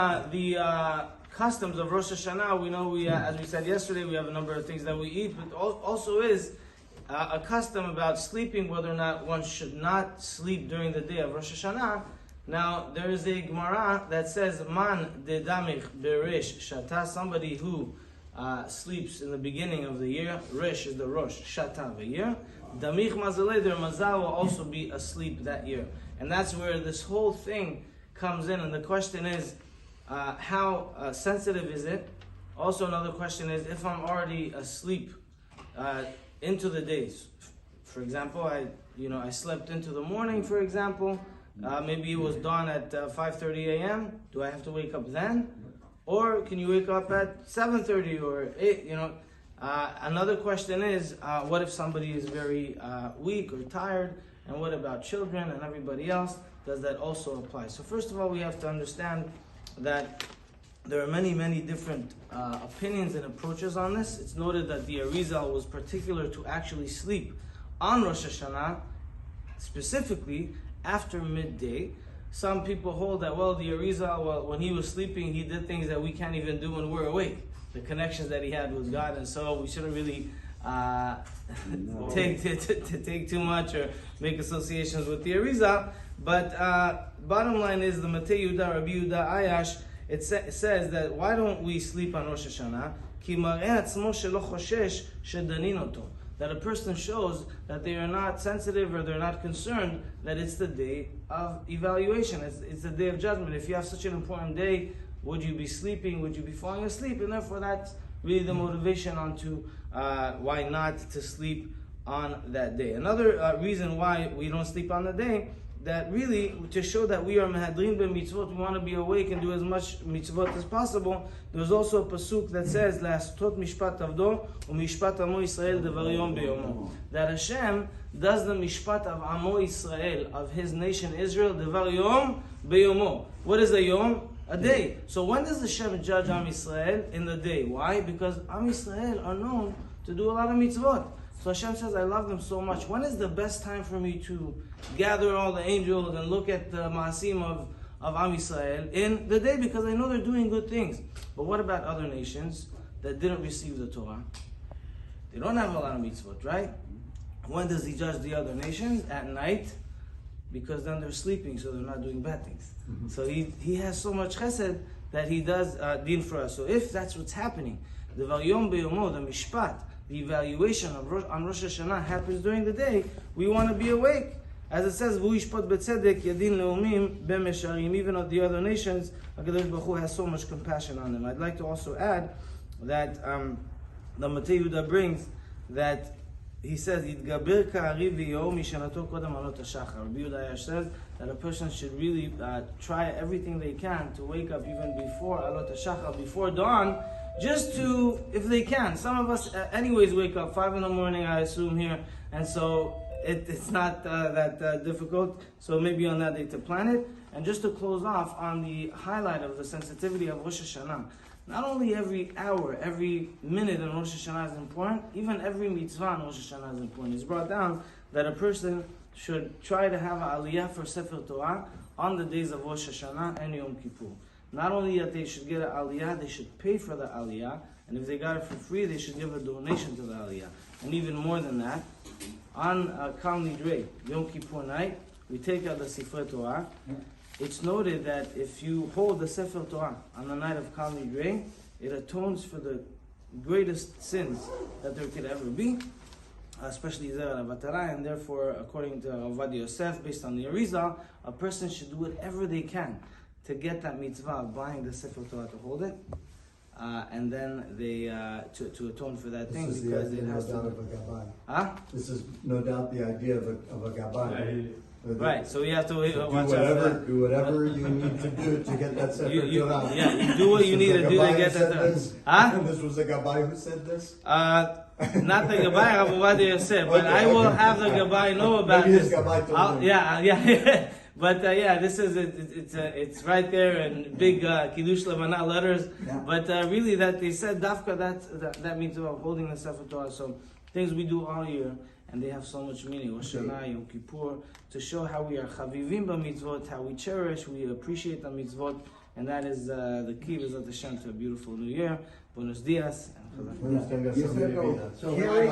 The customs of Rosh Hashana, we know as we said yesterday, we have a number of things that we eat, but also is a custom about sleeping, whether or not one should not sleep during the day of Rosh Hashana. Now, there is a Gemara that says, Man de damich beresh shata, somebody who sleeps in the beginning of the year. Resh is the Rosh, Shata, the year. Damich mazaleh, their mazal will also be asleep that year. And that's where this whole thing comes in, and the question is, how sensitive is it? Also, another question is, if I'm already asleep into the days, for example, I slept into the morning, for example, maybe it was dawn at 5:30 a.m. Do I have to wake up then, or can you wake up at 7:30 or 8? Another question is, what if somebody is very weak or tired, and what about children and everybody else? Does that also apply? So first of all, we have to understand that there are many, many different opinions and approaches on this. It's noted that the Arizal was particular to actually sleep on Rosh Hashanah, specifically after midday. Some people hold that, the Arizal, when he was sleeping, he did things that we can't even do when we're awake. The connections that he had with God, and so we shouldn't really take too much or make associations with the Arizal. But bottom line is, the Matei Yehuda, Rabbi Yehuda Ayash, it says that why don't we sleep on Rosh Hashanah? Ki mar'eh atzmo shelo choshesh shedanin oto. That a person shows that they are not sensitive or they're not concerned that it's the day of evaluation. It's the day of judgment. If you have such an important day, would you be sleeping? Would you be falling asleep? And therefore, that's really the motivation onto why not to sleep on that day. Another reason why we don't sleep on the day, that really to show that we are mehadrin b'mitzvot, we want to be awake and do as much mitzvot as possible. There's also a pasuk that says, "La'astot mishpat avdo u'mishpat amo Yisrael devar yom beyomo." That Hashem does the mishpat of amo Yisrael, of His nation Israel, devar yom beyomo. What is a yom? A day. So when does Hashem judge Am Yisrael? In the day. Why? Because Am Yisrael are known to do a lot of mitzvot. So Hashem says, I love them so much. When is the best time for me to gather all the angels and look at the maasim of Am Yisrael? In the day, because I know they're doing good things. But what about other nations that didn't receive the Torah? They don't have a lot of mitzvot, right? When does He judge the other nations? At night. Because then they're sleeping, so they're not doing bad things. Mm-hmm. So he has so much chesed that He does din for us. So if that's what's happening, the Varyom Beyomo, the Mishpat, the evaluation on Rosh Hashanah happens during the day, we want to be awake. As it says, V'uishpat b'tzedek yadin leumim b'mesharim. Even of the other nations, HaKadosh Baruch Hu has so much compassion on them. I'd like to also add that the Matei Yehuda brings that he says, "Yitgaber ka'ari v'yom mishanato kodam alot hashachar." Rabbi Yehuda says that a person should really try everything they can to wake up even before alot hashachar, before dawn, just to, if they can. Some of us, anyways, wake up 5 in the morning, I assume here, and so it's not that difficult. So maybe on that day to plan it. And just to close off on the highlight of the sensitivity of Rosh Hashanah. Not only every hour, every minute in Rosh Hashanah is important, even every mitzvah in Rosh Hashanah is important. It's brought down that a person should try to have an aliyah for Sefer Torah on the days of Rosh Hashanah and Yom Kippur. Not only that they should get an aliyah, they should pay for the aliyah, and if they got it for free, they should give a donation to the aliyah. And even more than that, on Kal Nidrei, Yom Kippur night, we take out the Sefer Torah. It's noted that if you hold the Sefer Torah on the night of Kal Nidrei, it atones for the greatest sins that there could ever be, especially Zera Vatara, and therefore, according to Avad Yosef, based on the Arizal, a person should do whatever they can to get that mitzvah of buying the Sefer Torah to hold it, and then they to atone for that thing, because it has to. This is no doubt the idea of a gabbai. Right, so you have to watch out for that. Do whatever you need to do to get that Sefer Torah. Yeah, you do what you need to do to get that Torah. This was a gabbai who said this? Not the gabbai, Rabbi David Benchlouch, but I will have the gabbai know about maybe this. Yeah. But this is it's right there in big Kiddush Levana letters. Yeah. But really, that they said dafka, that means about holding the Sefer Torah. So things we do all year, and they have so much meaning. Rosh Hashanah, Yom Kippur, to show how we are chavivim b'mitzvot, how we cherish, we appreciate the mitzvot, and that is the key B'ezrat Hashem to a beautiful new year. Buenos dias. And Buenos dias, Yes, amigo. so Harry,